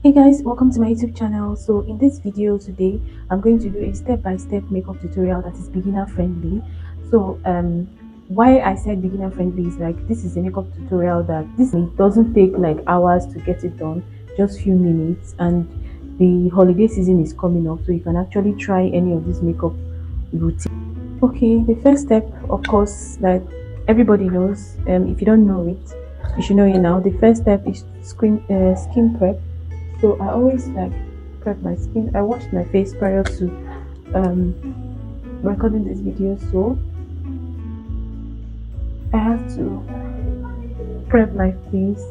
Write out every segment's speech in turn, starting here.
Hey guys, welcome to my YouTube channel. So in this video today, I'm going to do a step-by-step makeup tutorial that is beginner friendly. So why I said beginner friendly is like this is a makeup tutorial that this it doesn't take like hours to get it done, just few minutes, and the holiday season is coming up, so you can actually try any of these makeup routine. Okay, the first step, of course, like everybody knows, if you don't know it, you should know it now. The first step is skin prep. So I always like prep my skin. I washed my face prior to um, recording this video, so I have to prep my face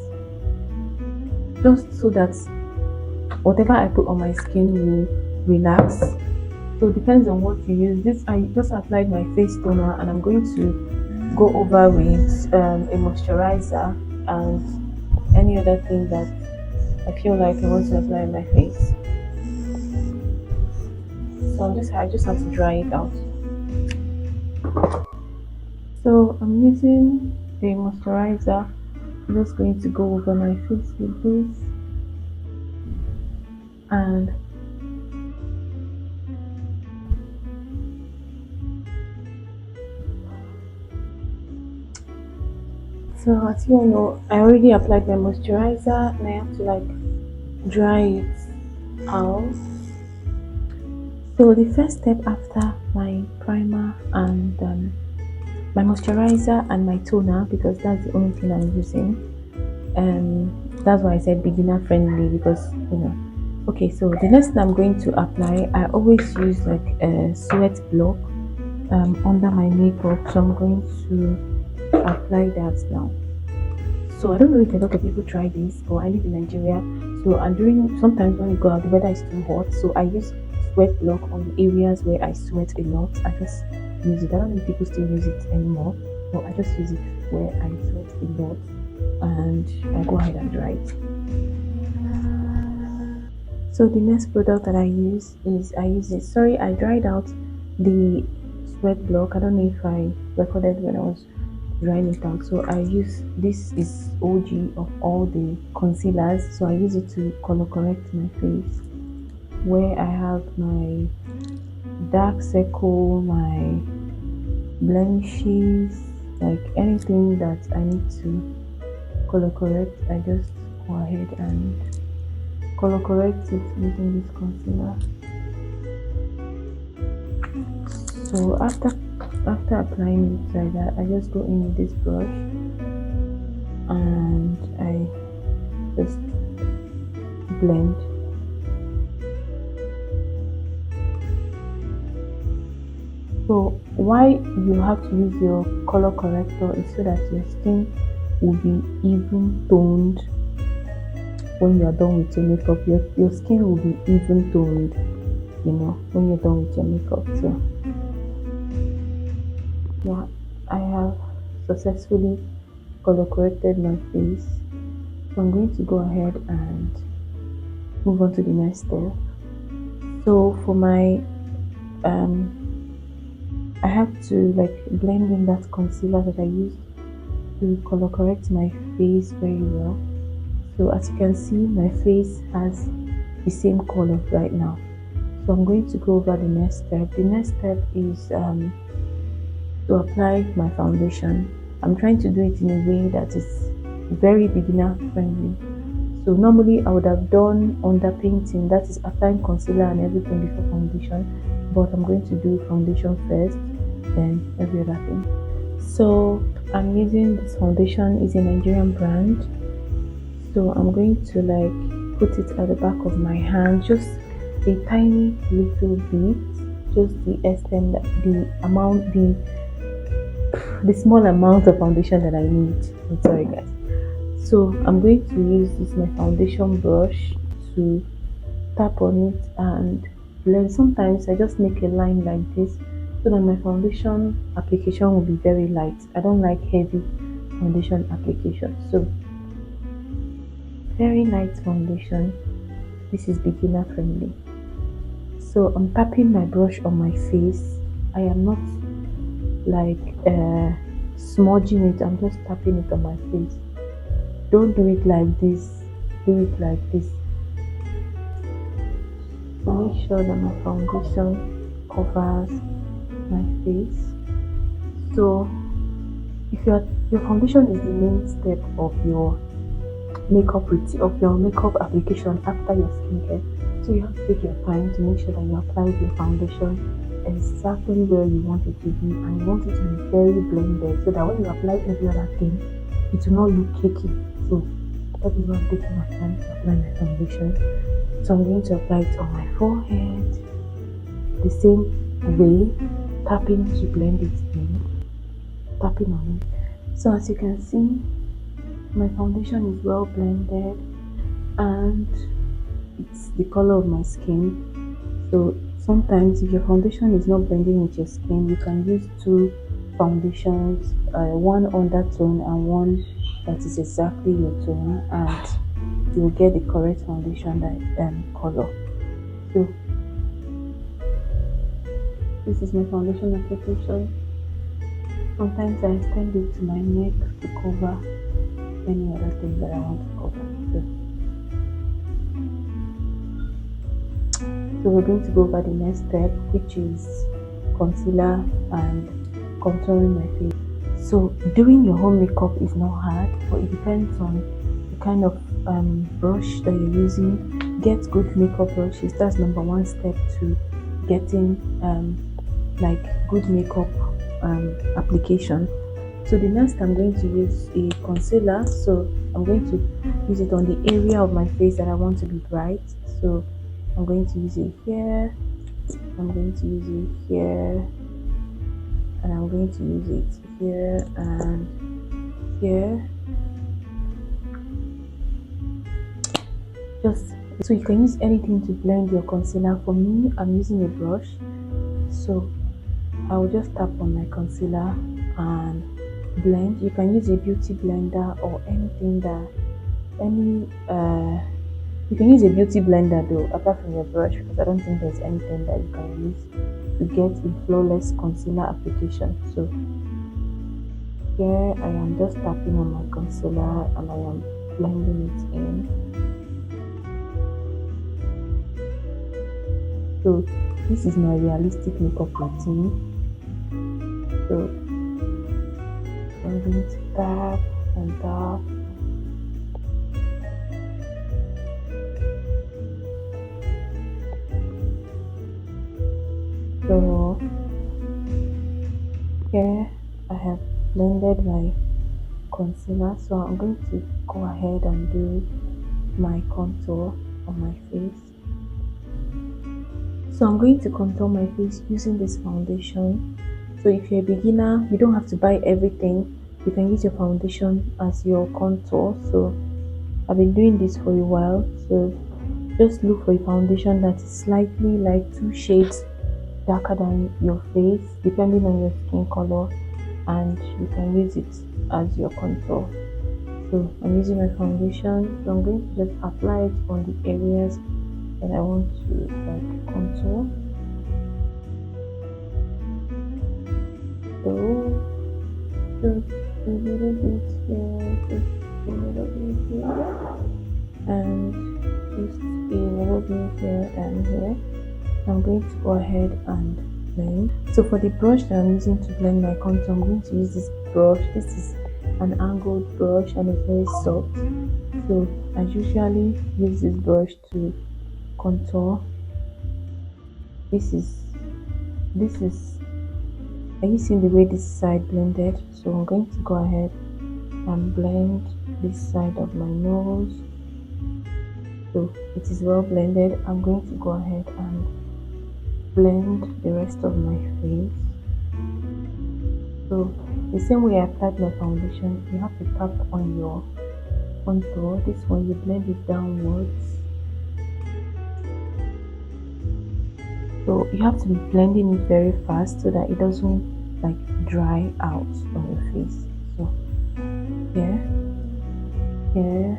just so that whatever I put on my skin will relax. So it depends on what you use. This I just applied my face toner, and I'm going to go over with a moisturizer and any other thing that I feel like I want to apply on my face. So I just have to dry it out. So I'm using the moisturizer. I'm just going to go over my face with this, and so as you all know, I already applied my moisturizer and I have to like dry it out. So the first step after my primer and my moisturizer and my toner, because that's the only thing I'm using, that's why I said beginner friendly, because okay, so the next thing I'm going to apply, I always use like a sweat block under my makeup, so I'm going to apply that now. So I don't know if a lot of people try this, but I live in Nigeria, so and during sometimes when you go out the weather is too hot, so I use sweat block on areas where I sweat a lot. I just use it. I don't know if people still use it anymore, but I just use it where I sweat a lot, and I go ahead and dry it. So the next product that I use is sorry, I dried out the sweat block. I don't know if I recorded when I was drying it out. So I use this is OG of all the concealers. So I use it to color correct my face where I have my dark circle, my blemishes, like anything that I need to color correct. I just go ahead and color correct it using this concealer. So after applying it like that, I just go in with this brush and I just blend. So why you have to use your color corrector is so that your skin will be even toned when you're done with your makeup. Your skin will be even toned, when you're done with your makeup. So yeah, I have successfully color corrected my face. So I'm going to go ahead and move on to the next step. So for my I have to like blend in that concealer that I used to color correct my face very well. So as you can see, my face has the same color right now. So I'm going to go over the next step. The next step is to apply my foundation. I'm trying to do it in a way that is very beginner friendly. So normally I would have done underpainting, that is applying concealer and everything before foundation, but I'm going to do foundation first, then every other thing. So I'm using this foundation, is a Nigerian brand. So I'm going to like put it at the back of my hand, just a tiny little bit, just the extent, the amount, the small amount of foundation that I need. I'm sorry guys. So I'm going to use this my foundation brush to tap on it and blend. Sometimes I just make a line like this so that my foundation application will be very light. I don't like heavy foundation application, so very light foundation. This is beginner friendly. So I'm tapping my brush on my face. I am not like smudging it, I'm just tapping it on my face. Don't do it like this, do it like this. to make sure that my foundation covers my face. So if your foundation is the main step of your makeup routine, of your makeup application after your skincare, so you have to take your time to make sure that you apply your foundation exactly where you want it to be, and you want it to be very blended so that when you apply every other thing, it will not look cakey. So that is why I'm taking my time to apply my foundation. So I'm going to apply it on my forehead the same way, tapping to blend it in, tapping on it. So as you can see, my foundation is well blended and it's the color of my skin. So sometimes if your foundation is not blending with your skin, you can use two foundations, one undertone and one that is exactly your tone, and you'll get the correct foundation that color. So this is my foundation application. Sometimes I extend it to my neck to cover any other thing that I want to cover. So we're going to go over the next step, which is concealer and contouring my face. So doing your home makeup is not hard, but it depends on the kind of brush that you're using. Get good makeup brushes. That's number one step to getting like good makeup application. So the next, I'm going to use a concealer. So I'm going to use it on the area of my face that I want to be bright. So I'm going to use it here, I'm going to use it here, and I'm going to use it here and here. Just so you can use anything to blend your concealer. For me, I'm using a brush, so I will just tap on my concealer and blend. You can use a beauty blender or anything that you can use a beauty blender though, apart from your brush, because I don't think there's anything that you can use to get a flawless concealer application. So here I am just tapping on my concealer and I am blending it in. So this is my realistic makeup routine. So I'm going to tap and tap. So here I have blended my concealer, so I'm going to go ahead and do my contour on my face. So I'm going to contour my face using this foundation. So if you're a beginner, you don't have to buy everything. You can use your foundation as your contour. So I've been doing this for a while, so just look for a foundation that is slightly like 2 shades darker than your face, depending on your skin color, and you can use it as your contour. So I'm using my foundation, so I'm going to just apply it on the areas that I want to like contour. So just a little bit here, just a little bit here, and just a little bit here and here. I'm going to go ahead and blend. So for the brush that I'm using to blend my contour, I'm going to use this brush. This is an angled brush and it's very soft. So I usually use this brush to contour. This is are you seeing the way this side blended? So I'm going to go ahead and blend this side of my nose. So it is well blended. I'm going to go ahead and blend the rest of my face. So the same way I applied my foundation, you have to tap on your contour. This one, you blend it downwards. So you have to be blending it very fast so that it doesn't like dry out on your face. So here, okay.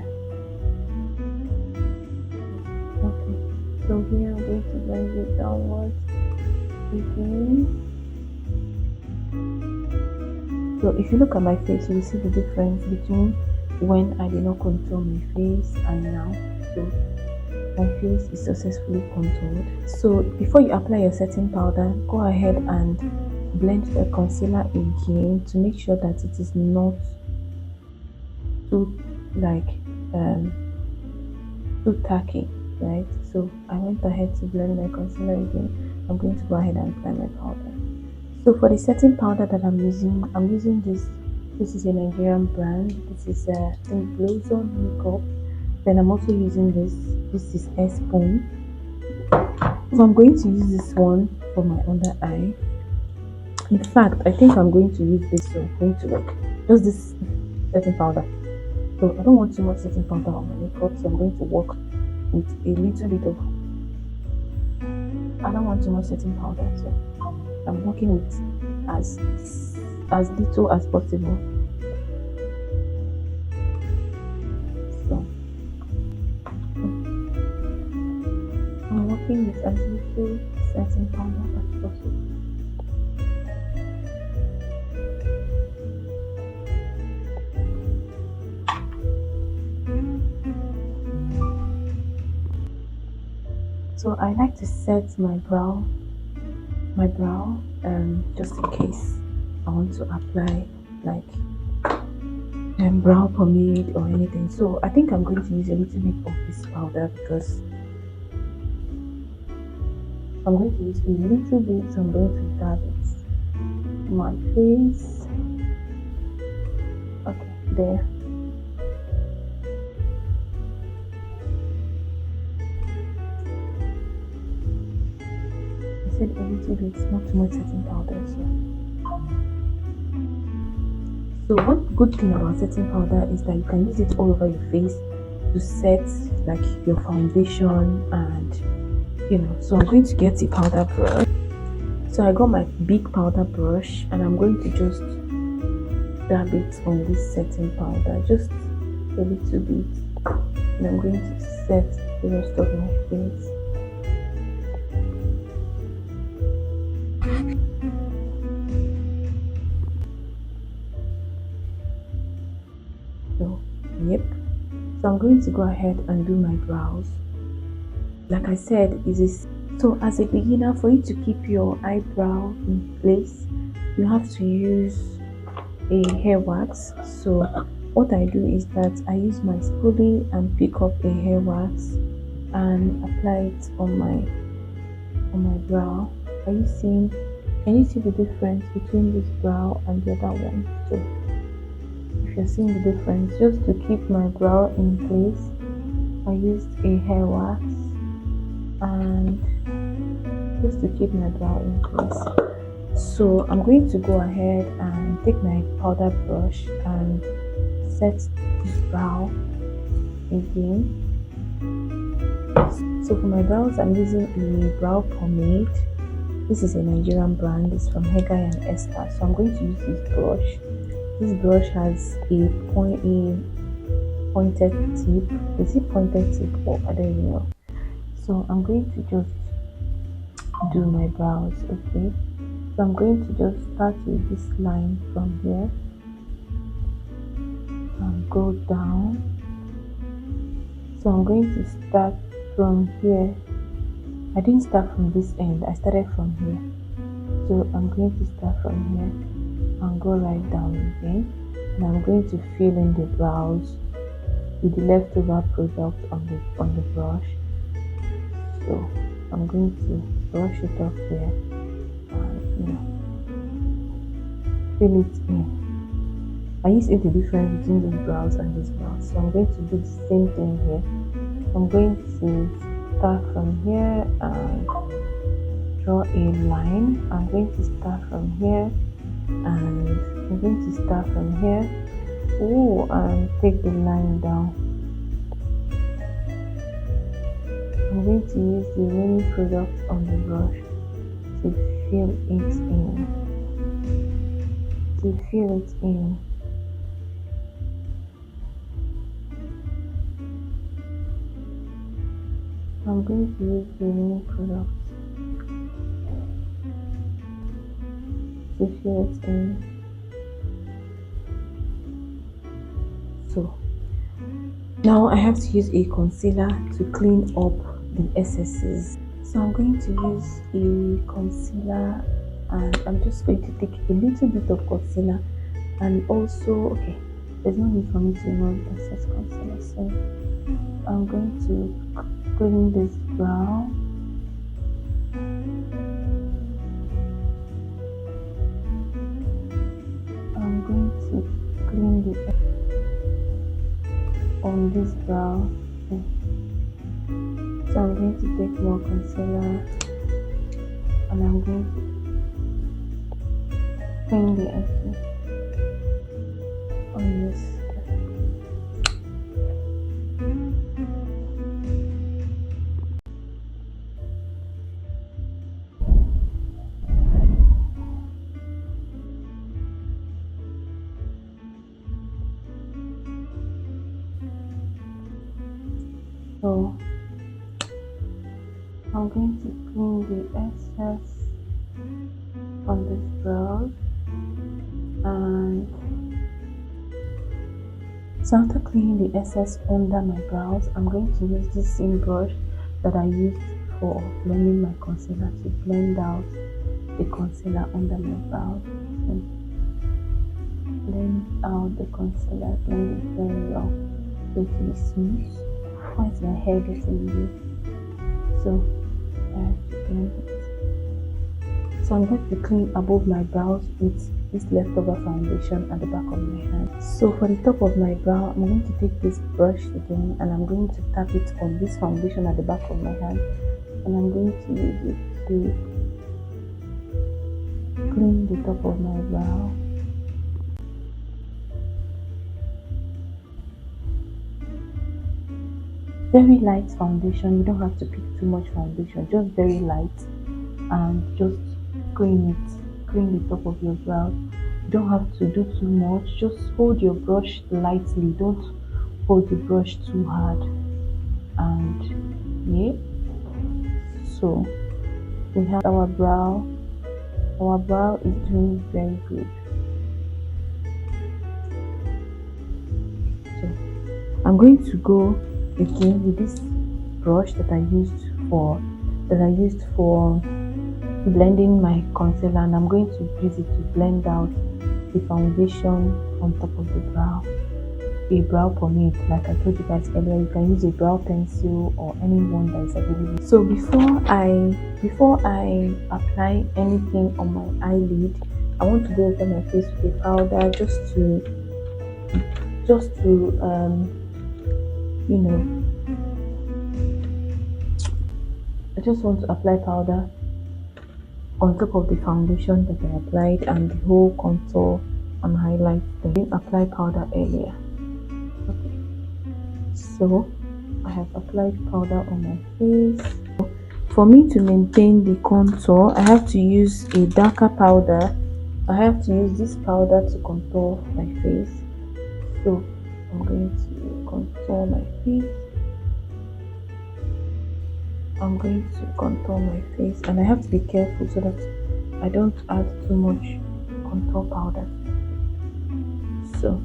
So here I'm going to blend it downwards again. So if you look at my face, you will see the difference between when I did not contour my face and now. So my face is successfully contoured. So before you apply your setting powder, go ahead and blend the concealer again to make sure that it is not too like um too tacky, right? So I went ahead to blend my concealer again. I'm going to go ahead and apply my powder. So for the setting powder that I'm using this. This is a Nigerian brand. This is I think Blossom Makeup. Then I'm also using this. This is Spoon. So I'm going to use this one for my under eye. In fact, I think I'm going to use this. So I'm going to like just this setting powder. So I don't want too much setting powder on my makeup. So I'm going to work with a little bit of. I don't want too much setting powder. So I'm working with as little as possible. So I'm working with as little setting powder as possible. So I like to set my brow just in case I want to apply like brow pomade or anything. So I think I'm going to use a little bit of this powder because I'm going to use a little bit. So I'm going to dab it on my face. Okay, there. I said a little bit, not too much setting powder. So one good thing about setting powder is that you can use it all over your face to set like your foundation and so I'm going to get a powder brush. So I got my big powder brush and I'm going to just dab it on this setting powder, just a little bit, and I'm going to set the rest of my face. So yep, so I'm going to go ahead and do my brows. Like I said, so as a beginner, for you to keep your eyebrow in place, you have to use a hair wax. So what I do is that I use my spoolie and pick up a hair wax and apply it on my brow. Can you see the difference between this brow and the other one? So if you're seeing the difference, just to keep my brow in place, I used a hair wax and just to keep my brow in place. So I'm going to go ahead and take my powder brush and set this brow again. So for my brows, I'm using a brow pomade. This is a Nigerian brand. It's from Hegai and Esther. So I'm going to use this brush. This brush has a pointed tip. Is it pointed tip or I don't even know. So I'm going to just do my brows, okay? So I'm going to just start with this line from here and go down. So I'm going to start from here. I didn't start from this end, I started from here. So I'm going to start from here and go right down again. And I'm going to fill in the brows with the leftover product on the brush. So I'm going to brush it off here and fill it in. I used to the difference between these brows and these brows. So I'm going to do the same thing here. I'm going to start from here and draw a line. I'm going to start from here and I'm going to start from here. And take the line down. I'm going to use the remaining product on the brush to fill it in. I'm going to use the remaining product to fill it in. So Now I have to use a concealer to clean up the excesses. So I'm going to use a concealer, and I'm just going to take a little bit of concealer, and also, okay, there's no need for me to remove excess concealer, so I'm going to clean this brow. I'm going to clean the on this brow. So I'm going to take more concealer, and I'm going to clean the excess on this. So I'm going to clean the excess on this brow, and so after cleaning the excess under my brows, I'm going to use this same brush that I used for blending my concealer to blend out the concealer under my brows. And blend out the concealer, blend it very well so it will be smooth. Why is my hair getting loose? So I have to blend it. So I'm going to clean above my brows with this leftover foundation at the back of my hand. So for the top of my brow, I'm going to take this brush again, and I'm going to tap it on this foundation at the back of my hand, and I'm going to use it to clean the top of my brow. Very light foundation, you don't have to pick too much foundation, just very light, and just clean the top of your brow. You don't have to do too much, just hold your brush lightly, don't hold the brush too hard. And yeah, so we have our brow is doing very good. So I'm going to go again with this brush that I used for blending my concealer, and I'm going to use it to blend out the foundation on top of the brow. A brow pomade, like I told you guys earlier, you can use a brow pencil or any one that is available. So before I apply anything on my eyelid, I want to go over my face with a powder just to you know, I just want to apply powder on top of the foundation that I applied and the whole contour and highlight. I didn't apply powder earlier. Okay, so I have applied powder on my face. For me to maintain the contour, I have to use a darker powder. I have to use this powder to contour my face. So I'm going to contour my face. I'm going to contour my face, and I have to be careful so that I don't add too much contour powder. So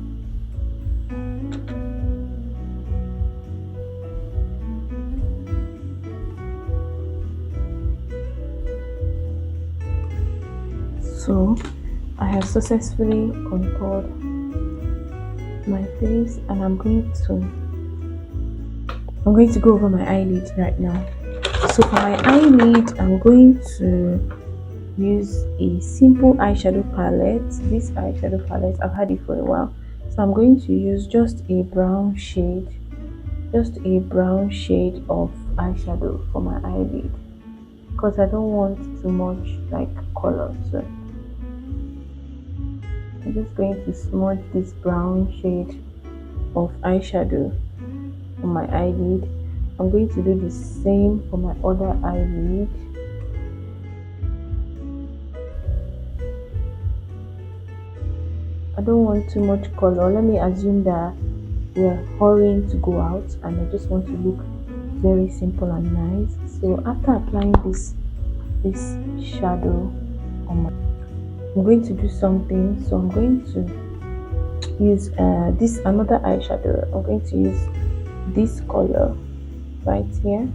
I have successfully contoured my face, and I'm going to go over my eyelid right now. So for my eyelid, I'm going to use a simple eyeshadow palette. This eyeshadow palette, I've had it for a while, so I'm going to use just a brown shade of eyeshadow for my eyelid, because I don't want too much like color. So I'm just going to smudge this brown shade of eyeshadow on my eyelid. I'm going to do the same for my other eyelid. I don't want too much color. Let me assume that we're hurrying to go out and I just want to look very simple and nice. So after applying this shadow on my, I'm going to do something. So I'm going to use this another eyeshadow. I'm going to use this color right here,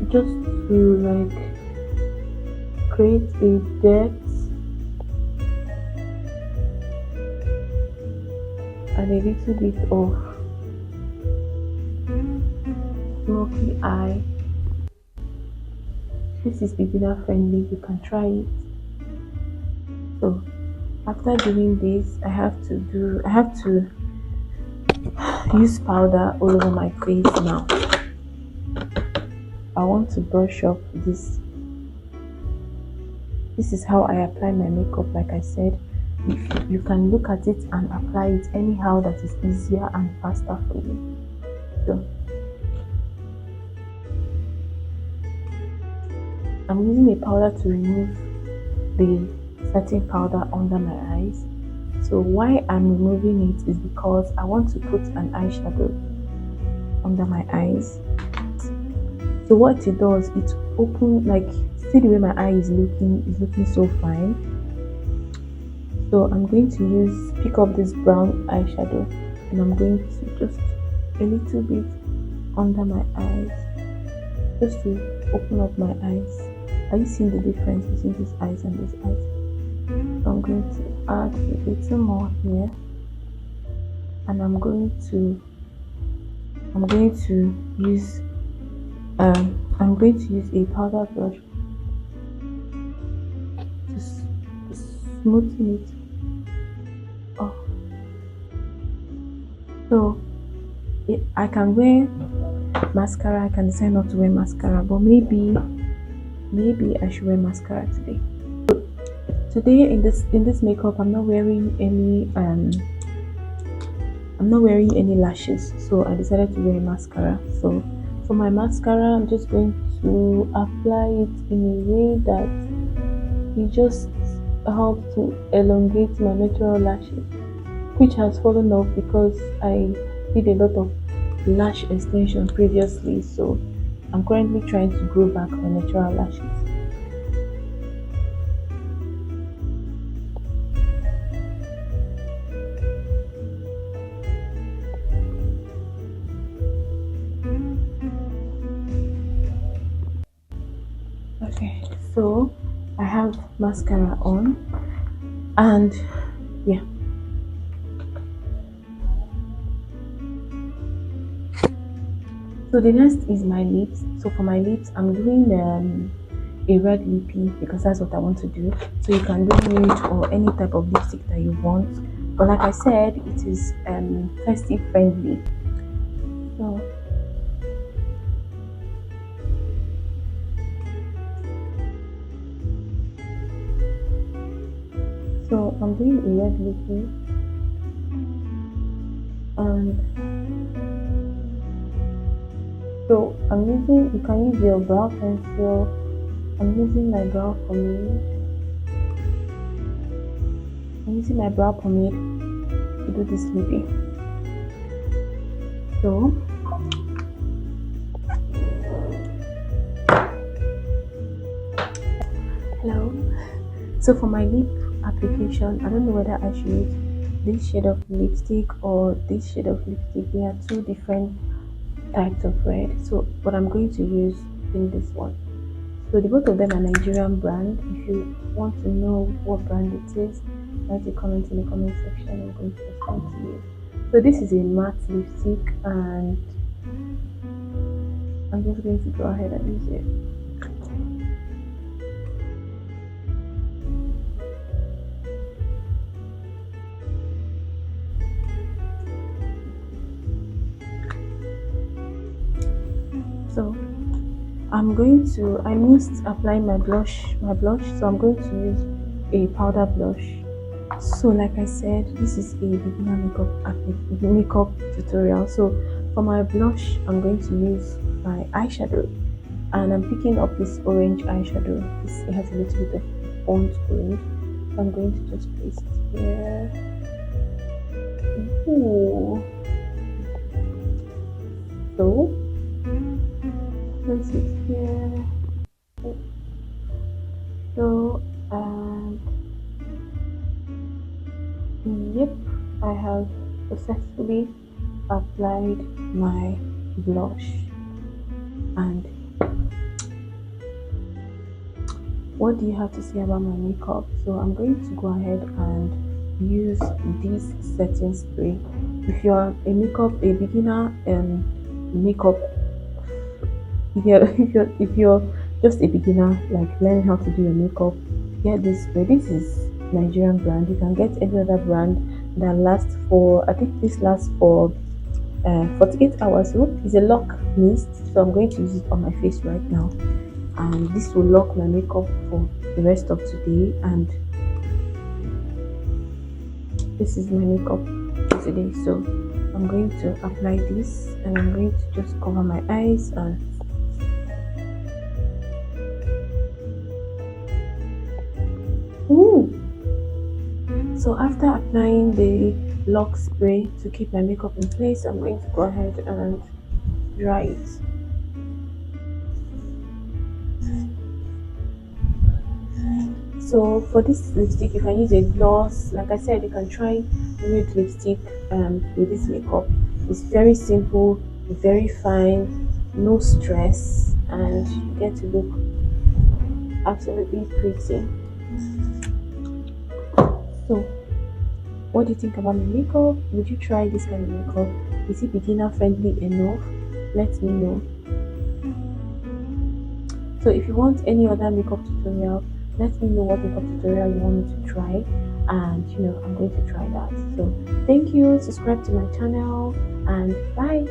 just to like create a depth and a little bit of smoky eye. This is beginner friendly, you can try it. So after doing this, I have to use powder all over my face now. I want to brush up this. This is how I apply my makeup. Like I said, you can look at it and apply it anyhow that is easier and faster for you. So I'm using a powder to remove the setting powder under my eyes. So why I'm removing it is because I want to put an eyeshadow under my eyes. So what it does, it open, like, see the way my eye is looking so fine. So I'm going to pick up this brown eyeshadow, and I'm going to just a little bit under my eyes, just to open up my eyes. Are you seeing the difference between these eyes and these eyes? So I'm going to add a little more here, and I'm going to use a powder brush to smoothen it off. So I can wear mascara. I can decide not to wear mascara, but maybe I should wear mascara today. Today in this makeup, I'm not wearing any lashes, so I decided to wear mascara. So for my mascara, I'm just going to apply it in a way that it just helps to elongate my natural lashes, which has fallen off because I did a lot of lash extension previously. So I'm currently trying to grow back my natural lashes. Okay, so I have mascara on, and yeah. So the next is my lips. So for my lips, I'm doing a red lippy because that's what I want to do. So you can do nude or any type of lipstick that you want. But like I said, it is festive friendly. So I'm doing a red lippy, and so you can use your brow pencil. I'm using my brow pomade. To do this lippy. So hello. So for my lip application, I don't know whether I should use this shade of lipstick or this shade of lipstick. They are two different types of red. So what I'm going to use, I think this one. So the both of them are Nigerian brand. If you want to know what brand it is, write a comment in the comment section. I'm going to respond to you. So this is a matte lipstick, and I'm just going to go ahead and use it. So I missed applying my blush, so I'm going to use a powder blush. So like I said, this is a beginner makeup tutorial. So for my blush, I'm going to use my eyeshadow, and I'm picking up this orange eyeshadow. It has a little bit of burnt orange. So I'm going to just place it here. Ooh. So place it here. So yep, I have successfully applied my blush. And what do you have to say about my makeup? So I'm going to go ahead and use this setting spray. If you're a beginner makeup, if you're just a beginner like learning how to do your makeup, get this spray. This is Nigerian brand. You can get any other brand that lasts for, I think this lasts for 48 hours. So it's a lock mist, so I'm going to use it on my face right now, and this will lock my makeup for the rest of today. And this is my makeup for today. So I'm going to apply this, and I'm going to just cover my eyes. And Ooh. So after applying the lock spray to keep my makeup in place, I'm going to go ahead and dry it. So for this lipstick, you can use a gloss. Like I said, you can try nude lipstick with this makeup. It's very simple, very fine, no stress, and you get to look absolutely pretty. So what do you think about my makeup? Would you try this kind of makeup? Is it beginner friendly enough? Let me know. So if you want any other makeup tutorial, let me know what makeup tutorial you want me to try, and I'm going to try that. So thank you, subscribe to my channel, and bye.